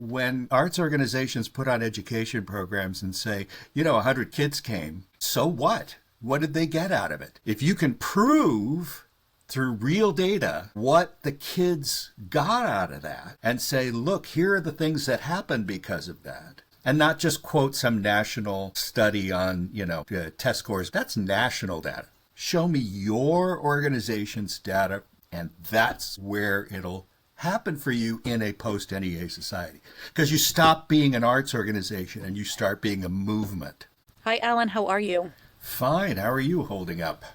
When arts organizations put on education programs and say, 100 kids came, so what? What did they get out of it? If you can prove through real data what the kids got out of that and say, look, here are the things that happened because of that. And not just quote some national study on, test scores. That's national data. Show me your organization's data, and that's where it'll happen for you in a post-NEA society. Because you stop being an arts organization and you start being a movement. Hi, Alan. How are you? Fine. How are you holding up?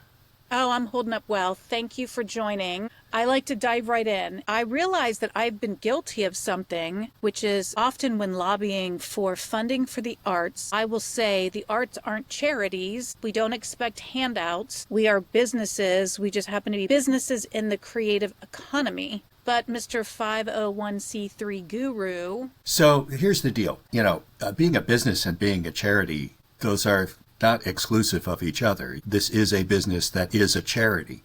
Oh, I'm holding up well. Thank you for joining. I like to dive right in. I realize that I've been guilty of something, which is often when lobbying for funding for the arts, I will say the arts aren't charities. We don't expect handouts. We are businesses. We just happen to be businesses in the creative economy. But Mr. 501c3 guru. So here's the deal. Being a business and being a charity, those are not exclusive of each other. This is a business that is a charity.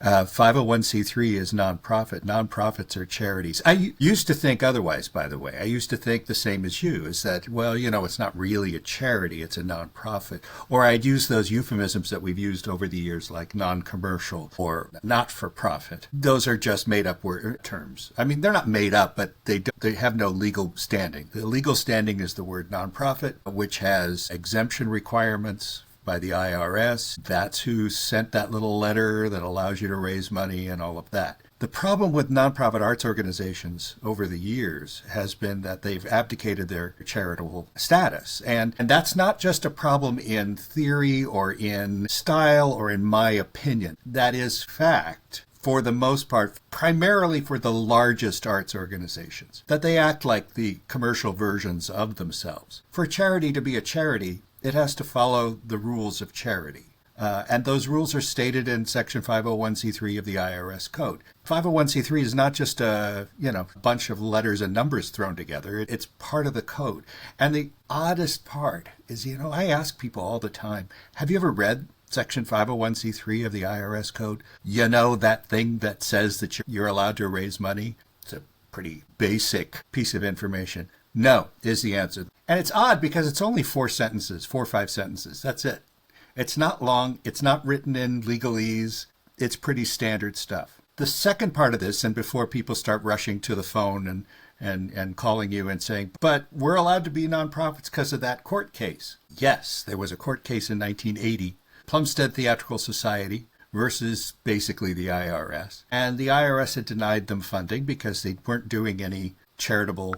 501c3 is nonprofit. Nonprofits are charities. I used to think otherwise, by the way. I used to think the same as you, is that, it's not really a charity, it's a nonprofit. Or I'd use those euphemisms that we've used over the years, like non-commercial or not-for-profit. Those are just made-up terms. I mean, they're not made up, but they have no legal standing. The legal standing is the word nonprofit, which has exemption requirements by the IRS. That's who sent that little letter that allows you to raise money and all of that. The problem with nonprofit arts organizations over the years has been that they've abdicated their charitable status. And that's not just a problem in theory or in style or in my opinion. That is fact. For the most part, primarily for the largest arts organizations, that they act like the commercial versions of themselves. For charity to be a charity, it has to follow the rules of charity. And those rules are stated in Section 501c3 of the IRS Code. 501c3 is not just a bunch of letters and numbers thrown together. It's part of the code. And the oddest part is, I ask people all the time, have you ever read Section 501c3 of the IRS Code? That thing that says that you're allowed to raise money? It's a pretty basic piece of information. No, is the answer. And it's odd because it's only 4 or 5 sentences. That's it. It's not long. It's not written in legalese. It's pretty standard stuff. The second part of this, and before people start rushing to the phone and calling you and saying, but we're allowed to be nonprofits because of that court case. Yes, there was a court case in 1980, Plumstead Theatrical Society versus basically the IRS. And the IRS had denied them funding because they weren't doing any charitable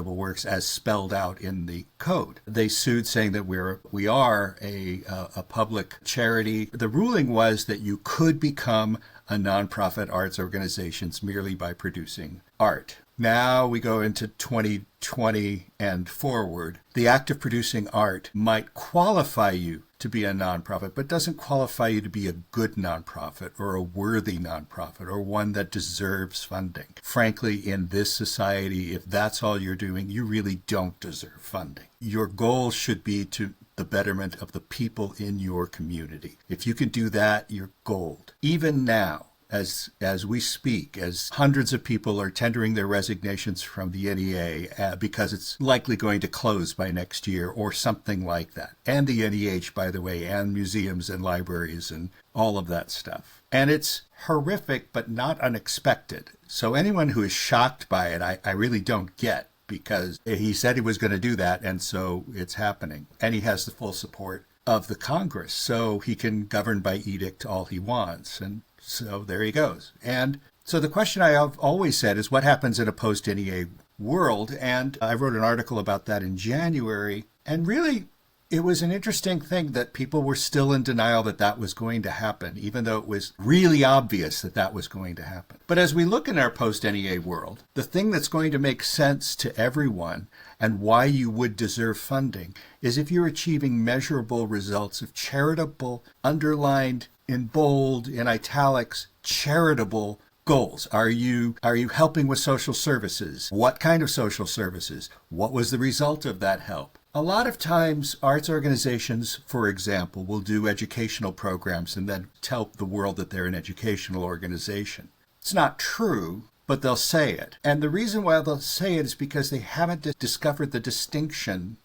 works as spelled out in the code. They sued saying that we are a public charity. The ruling was that you could become a nonprofit arts organization merely by producing art. Now we go into 2020 and forward. The act of producing art might qualify you to be a nonprofit, but doesn't qualify you to be a good nonprofit or a worthy nonprofit or one that deserves funding. Frankly, in this society, if that's all you're doing, you really don't deserve funding. Your goal should be to the betterment of the people in your community. If you can do that, you're gold. Even now, as we speak, as hundreds of people are tendering their resignations from the NEA because it's likely going to close by next year or something like that. And the NEH, by the way, and museums and libraries and all of that stuff. And it's horrific, but not unexpected. So anyone who is shocked by it, I really don't get, because he said he was going to do that, and so it's happening. And he has the full support of the Congress, so he can govern by edict all he wants. And so there he goes. And so the question I have always said is, what happens in a post-NEA world? And I wrote an article about that in January. And really, it was an interesting thing that people were still in denial that that was going to happen, even though it was really obvious that that was going to happen. But as we look in our post-NEA world, the thing that's going to make sense to everyone and why you would deserve funding is if you're achieving measurable results of charitable, underlined in bold, in italics, charitable goals. Are you helping with social services? What kind of social services? What was the result of that help? A lot of times, arts organizations, for example, will do educational programs and then tell the world that they're an educational organization. It's not true, but they'll say it. And the reason why they'll say it is because they haven't discovered the distinction,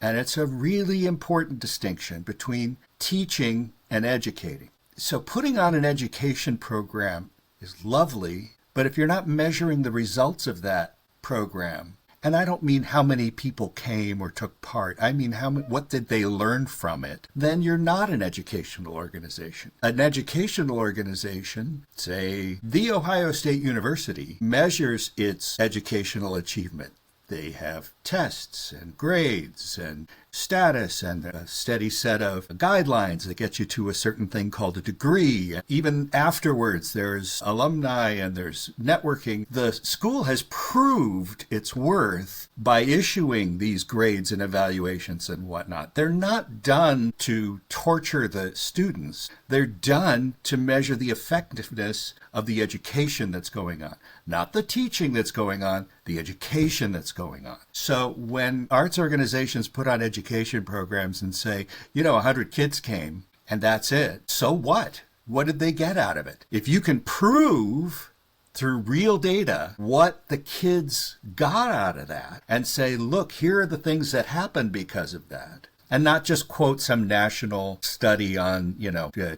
and it's a really important distinction between teaching and educating. So putting on an education program is lovely, but if you're not measuring the results of that program, and I don't mean how many people came or took part, I mean what did they learn from it, then you're not an educational organization. An educational organization, say The Ohio State University, measures its educational achievement. They have tests and grades and status and a steady set of guidelines that get you to a certain thing called a degree. Even afterwards, there's alumni and there's networking. The school has proved its worth by issuing these grades and evaluations and whatnot. They're not done to torture the students. They're done to measure the effectiveness of the education that's going on. Not the teaching that's going on, the education that's going on. So when arts organizations put on education programs and say, 100 kids came and that's it, so what? What did they get out of it? If you can prove through real data what the kids got out of that and say, look, here are the things that happened because of that, and not just quote some national study on,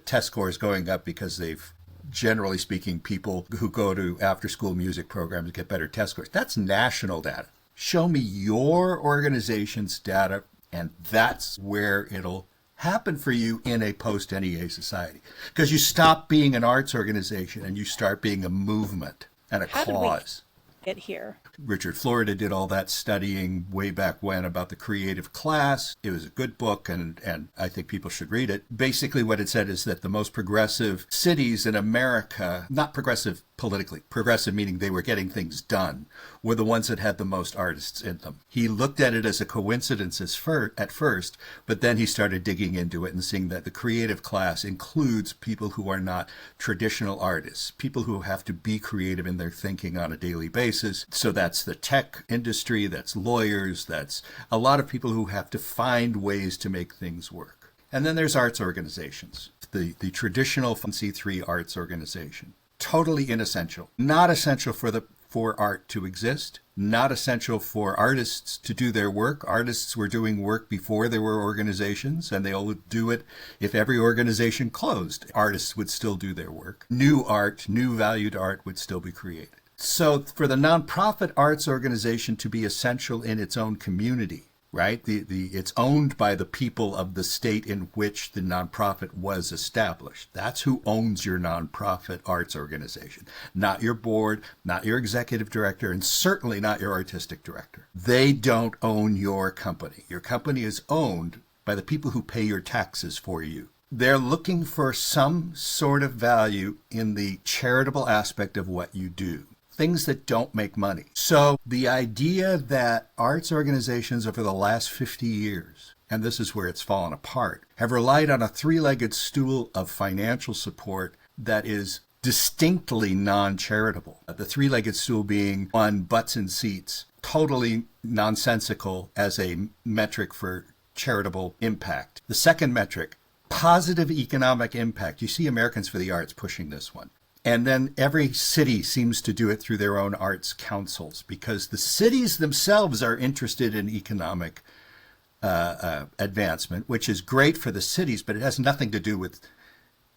test scores going up because they've, generally speaking, people who go to after-school music programs get better test scores. That's national data. Show me your organization's data, and that's where it'll happen for you in a post-NEA society. Because you stop being an arts organization and you start being a movement and a cause. Get here. Richard Florida did all that studying way back when about the creative class. It was a good book, and I think people should read it. Basically what it said is that the most progressive cities in America, not progressive politically, progressive meaning they were getting things done, were the ones that had the most artists in them. He looked at it as a coincidence at first, but then he started digging into it and seeing that the creative class includes people who are not traditional artists, people who have to be creative in their thinking on a daily basis. So that's the tech industry, that's lawyers, that's a lot of people who have to find ways to make things work. And then there's arts organizations, the traditional C3 arts organization. Totally inessential. Not essential for art to exist. Not essential for artists to do their work. Artists were doing work before there were organizations, and they'll do it if every organization closed. Artists would still do their work. New art, new valued art would still be created. So for the nonprofit arts organization to be essential in its own community, right? It's owned by the people of the state in which the nonprofit was established. That's who owns your nonprofit arts organization. Not your board, not your executive director, and certainly not your artistic director. They don't own your company. Your company is owned by the people who pay your taxes for you. They're looking for some sort of value in the charitable aspect of what you do. Things that don't make money. So the idea that arts organizations over the last 50 years, and this is where it's fallen apart, have relied on a three-legged stool of financial support that is distinctly non-charitable. The three-legged stool being one, butts in seats, totally nonsensical as a metric for charitable impact. The second metric, positive economic impact. You see Americans for the Arts pushing this one. And then every city seems to do it through their own arts councils because the cities themselves are interested in economic advancement, which is great for the cities, but it has nothing to do with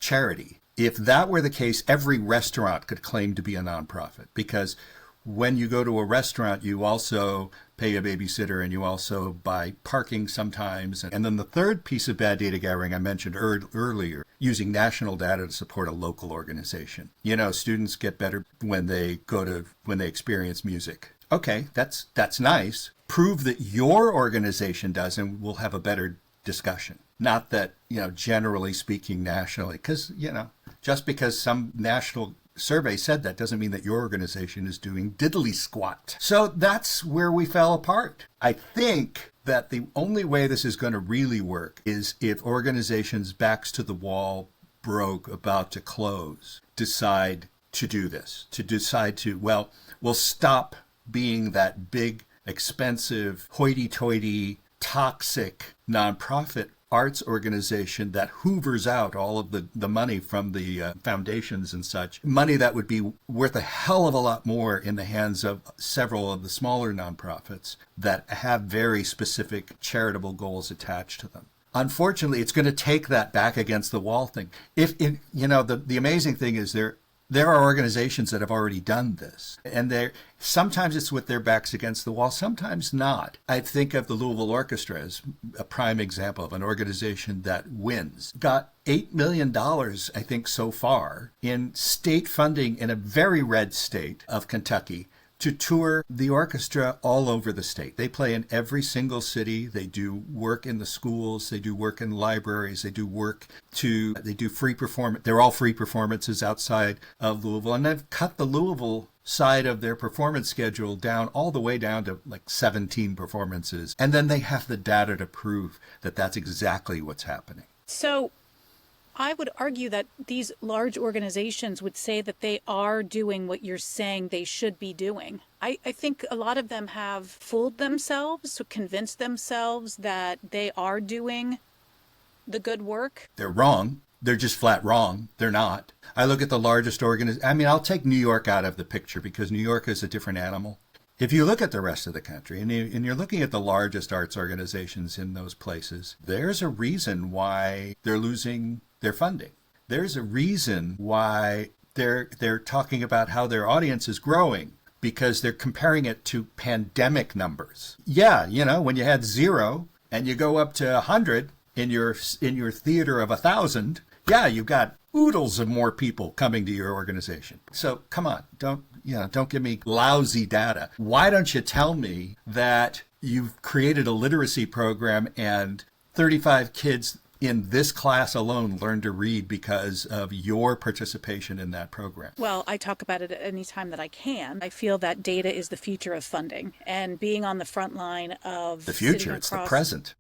charity. If that were the case, every restaurant could claim to be a nonprofit because when you go to a restaurant, you also pay a babysitter and you also buy parking sometimes. And then the third piece of bad data gathering I mentioned earlier, using national data to support a local organization. Students get better when they experience music. Okay, that's nice. Prove that your organization does and we'll have a better discussion. Not that, generally speaking nationally, because, just because some national survey said that doesn't mean that your organization is doing diddly squat. So that's where we fell apart. I think that the only way this is going to really work is if organizations backs to the wall, broke, about to close, decide to do this, to decide to, we'll stop being that big, expensive, hoity-toity, toxic nonprofit arts organization that hoovers out all of the money from the foundations and such, money that would be worth a hell of a lot more in the hands of several of the smaller nonprofits that have very specific charitable goals attached to them. Unfortunately, it's going to take that back against the wall thing. The amazing thing is there are organizations that have already done this, and sometimes it's with their backs against the wall, sometimes not. I think of the Louisville Orchestra as a prime example of an organization that wins. Got $8 million, I think, so far in state funding in a very red state of Kentucky to tour the orchestra all over the state. They play in every single city. They do work in the schools. They do work in libraries. They do free performance. They're all free performances outside of Louisville. And they've cut the Louisville side of their performance schedule down all the way down to like 17 performances. And then they have the data to prove that that's exactly what's happening. So I would argue that these large organizations would say that they are doing what you're saying they should be doing. I think a lot of them have fooled themselves, so convinced themselves that they are doing the good work. They're wrong. They're just flat wrong. They're not. I look at the largest I'll take New York out of the picture because New York is a different animal. If you look at the rest of the country and you're looking at the largest arts organizations in those places, there's a reason why they're losing their funding. There's a reason why they're talking about how their audience is growing because they're comparing it to pandemic numbers. Yeah, when you had 0 and you go up to 100 in your theater of 1,000, yeah, you've got oodles of more people coming to your organization. So come on, don't give me lousy data. Why don't you tell me that you've created a literacy program and 35 kids in this class alone learned to read because of your participation in that program? Well, I talk about it at any time that I can. I feel that data is the future of funding, and being on the front line of the future, it's the present.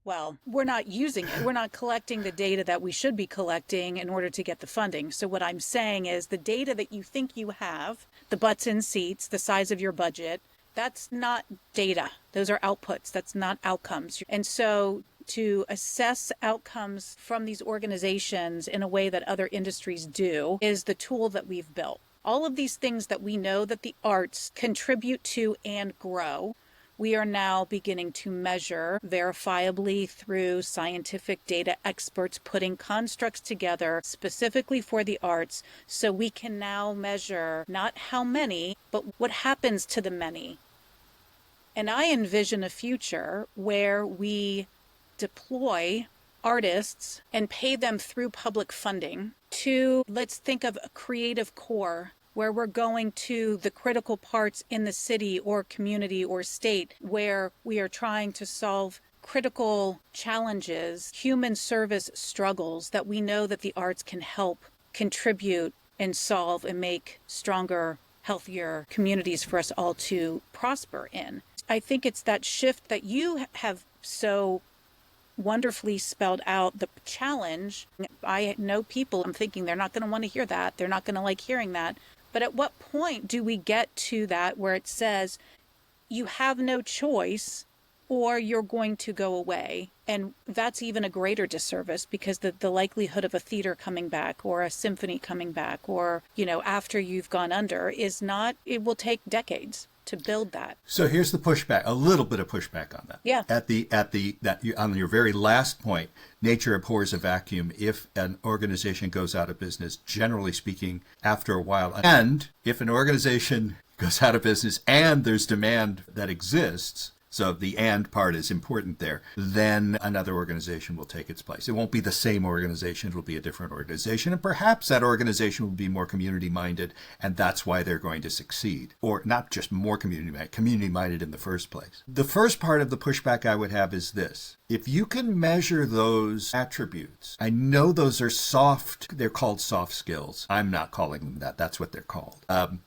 Well, we're not using it. We're not collecting the data that we should be collecting in order to get the funding. So what I'm saying is the data that you think you have, the butts in seats, the size of your budget, that's not data. Those are outputs. That's not outcomes. And so to assess outcomes from these organizations in a way that other industries do is the tool that we've built. All of these things that we know that the arts contribute to and grow, we are now beginning to measure verifiably through scientific data experts putting constructs together specifically for the arts, so we can now measure not how many, but what happens to the many. And I envision a future where we deploy artists and pay them through public funding to, let's think of a creative core, where we're going to the critical parts in the city or community or state where we are trying to solve critical challenges, human service struggles that we know that the arts can help contribute and solve and make stronger, healthier communities for us all to prosper in. I think it's that shift that you have so wonderfully spelled out, the challenge. I know people, I'm thinking they're not going to want to hear that. They're not going to like hearing that. But at what point do we get to that where it says you have no choice or you're going to go away? And that's even a greater disservice because the likelihood of a theater coming back or a symphony coming back or, after you've gone under is not, it will take decades to build that. So here's the pushback, a little bit of pushback on that. Yeah. On your very last point, nature abhors a vacuum. If an organization goes out of business, generally speaking, after a while, and if an organization goes out of business and there's demand that exists, so the and part is important there, then another organization will take its place. It won't be the same organization. It'll be a different organization. And perhaps that organization will be more community-minded, and that's why they're going to succeed. Or not just more community-minded in the first place. The first part of the pushback I would have is this. If you can measure those attributes, I know those are soft, they're called soft skills. I'm not calling them that. That's what they're called. And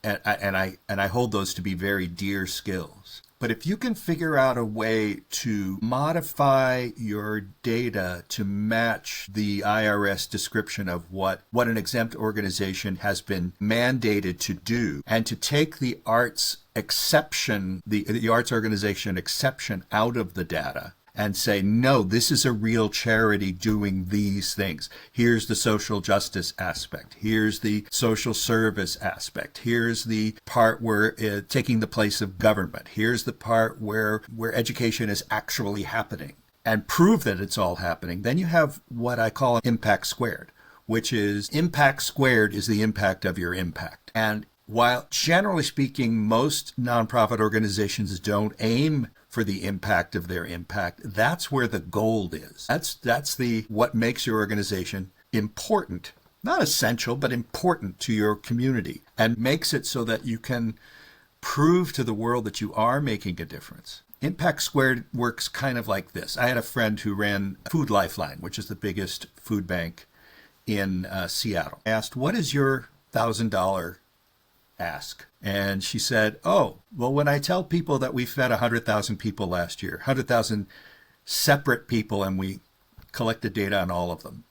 I hold those to be very dear skills. But if you can figure out a way to modify your data to match the IRS description of what an exempt organization has been mandated to do, and to take the arts exception, the arts organization exception out of the data, and say, no, this is a real charity doing these things. Here's the social justice aspect. Here's the social service aspect. Here's the part where it's taking the place of government. Here's the part where education is actually happening, and prove that it's all happening. Then you have what I call impact squared, which is impact squared is the impact of your impact. And while generally speaking, most nonprofit organizations don't aim for the impact of their impact, that's where the gold is. That's the what makes your organization important, not essential, but important to your community, and makes it so that you can prove to the world that you are making a difference. Impact Squared works kind of like this. I had a friend who ran Food Lifeline, which is the biggest food bank in Seattle. I asked, what is your $1,000 ask? And she said, oh, well, when I tell people that we fed 100,000 people last year, 100,000 separate people, and we collected data on all of them,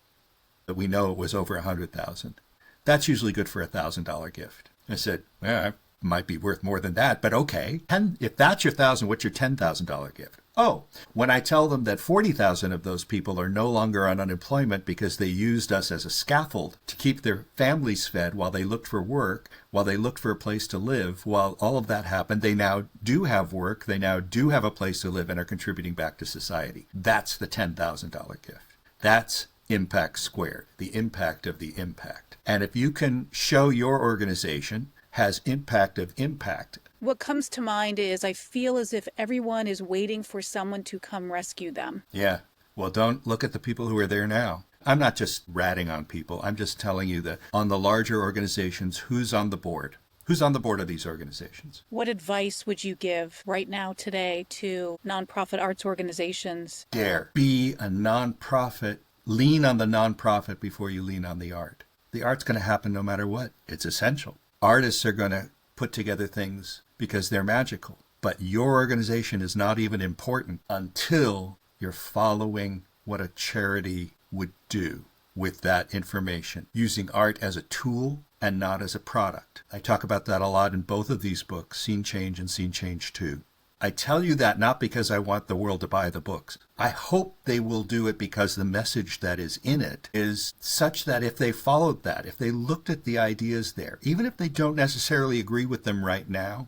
that we know it was over 100,000, that's usually good for a $1,000 gift. I said, yeah, it might be worth more than that, but okay. If that's your 1,000, what's your $10,000 gift? Oh, when I tell them that 40,000 of those people are no longer on unemployment because they used us as a scaffold to keep their families fed while they looked for work, while they looked for a place to live, while all of that happened, they now do have work, they now do have a place to live and are contributing back to society. That's the $10,000 gift. That's impact squared, the impact of the impact. And if you can show your organization has impact of impact. What comes to mind is I feel as if everyone is waiting for someone to come rescue them. Yeah. Well, don't look at the people who are there now. I'm not just ratting on people. I'm just telling you that on the larger organizations, who's on the board? Who's on the board of these organizations? What advice would you give right now today to nonprofit arts organizations? Dare be a nonprofit. Lean on the nonprofit before you lean on the art. The art's going to happen no matter what. It's essential. Artists are going to put together things because they're magical. But your organization is not even important until you're following what a charity would do with that information, using art as a tool and not as a product. I talk about that a lot in both of these books, Scene Change and Scene Change 2. I tell you that not because I want the world to buy the books. I hope they will do it because the message that is in it is such that if they followed that, if they looked at the ideas there, even if they don't necessarily agree with them right now,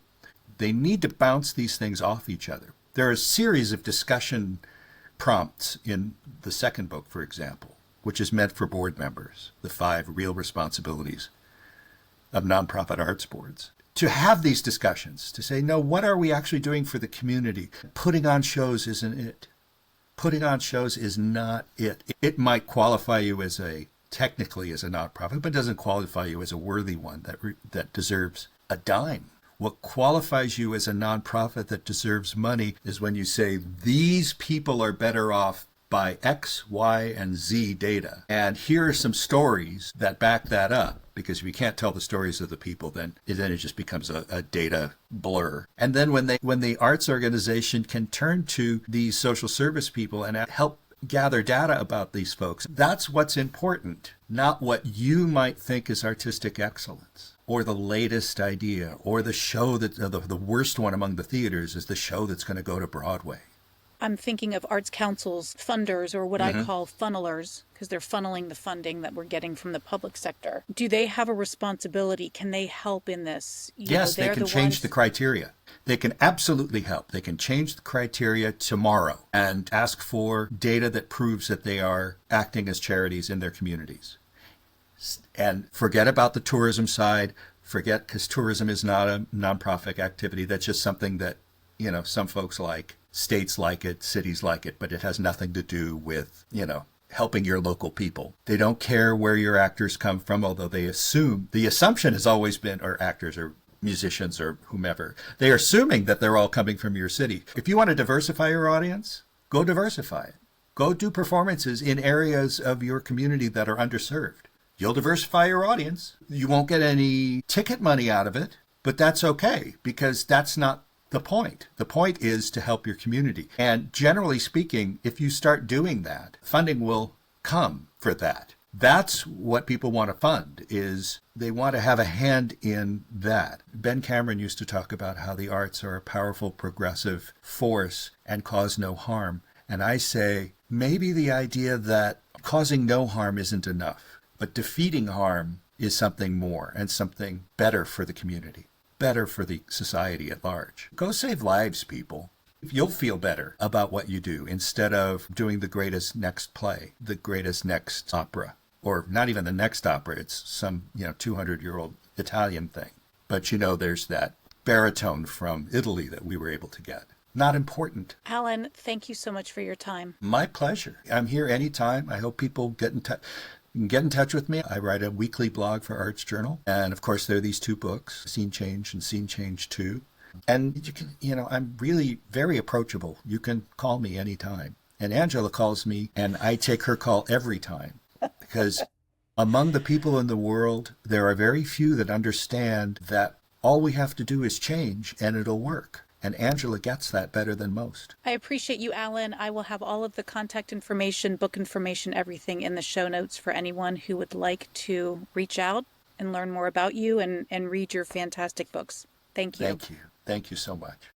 they need to bounce these things off each other. There are a series of discussion prompts in the second book, for example, which is meant for board members, the 5 real responsibilities of nonprofit arts boards. To have these discussions, to say, no, what are we actually doing for the community? Putting on shows isn't it. Putting on shows is not it. It might qualify you technically as a nonprofit, but doesn't qualify you as a worthy one that deserves a dime. What qualifies you as a nonprofit that deserves money is when you say, these people are better off by X, Y, and Z data. And here are some stories that back that up. Because if you can't tell the stories of the people, then it just becomes a data blur. And then when the arts organization can turn to these social service people and help gather data about these folks, that's what's important, not what you might think is artistic excellence, or the latest idea, or the show that the worst one among the theaters is the show that's going to go to Broadway. I'm thinking of arts councils, funders, or what I call funnelers, because they're funneling the funding that we're getting from the public sector. Do they have a responsibility? Can they help in this? Yes, they can change the criteria. They can absolutely help. They can change the criteria tomorrow and ask for data that proves that they are acting as charities in their communities. And forget about the tourism side. Forget, because tourism is not a nonprofit activity. That's just something that, some folks like. States like it, cities like it, but it has nothing to do with, helping your local people. They don't care where your actors come from, although the assumption has always been, or actors or musicians or whomever, they're assuming that they're all coming from your city. If you want to diversify your audience, go diversify it. Go do performances in areas of your community that are underserved. You'll diversify your audience. You won't get any ticket money out of it, but that's okay, because that's not the point. The point is to help your community. And generally speaking, if you start doing that, funding will come for that. That's what people want to fund, is they want to have a hand in that. Ben Cameron used to talk about how the arts are a powerful progressive force and cause no harm. And I say, maybe the idea that causing no harm isn't enough, but defeating harm is something more and something better for the community, better for the society at large. Go save lives, people. You'll feel better about what you do instead of doing the greatest next play, the greatest next opera, or not even the next opera. It's some, 200-year-old Italian thing. But there's that baritone from Italy that we were able to get. Not important. Alan, thank you so much for your time. My pleasure. I'm here anytime. I hope people get in touch with me. I write a weekly blog for Arts Journal. And of course, there are these two books, Scene Change and Scene Change 2. And you can, I'm really very approachable. You can call me anytime. And Angela calls me, and I take her call every time. Because among the people in the world, there are very few that understand that all we have to do is change and it'll work. And Angela gets that better than most. I appreciate you, Alan. I will have all of the contact information, book information, everything in the show notes for anyone who would like to reach out and learn more about you and read your fantastic books. Thank you. Thank you. Thank you so much.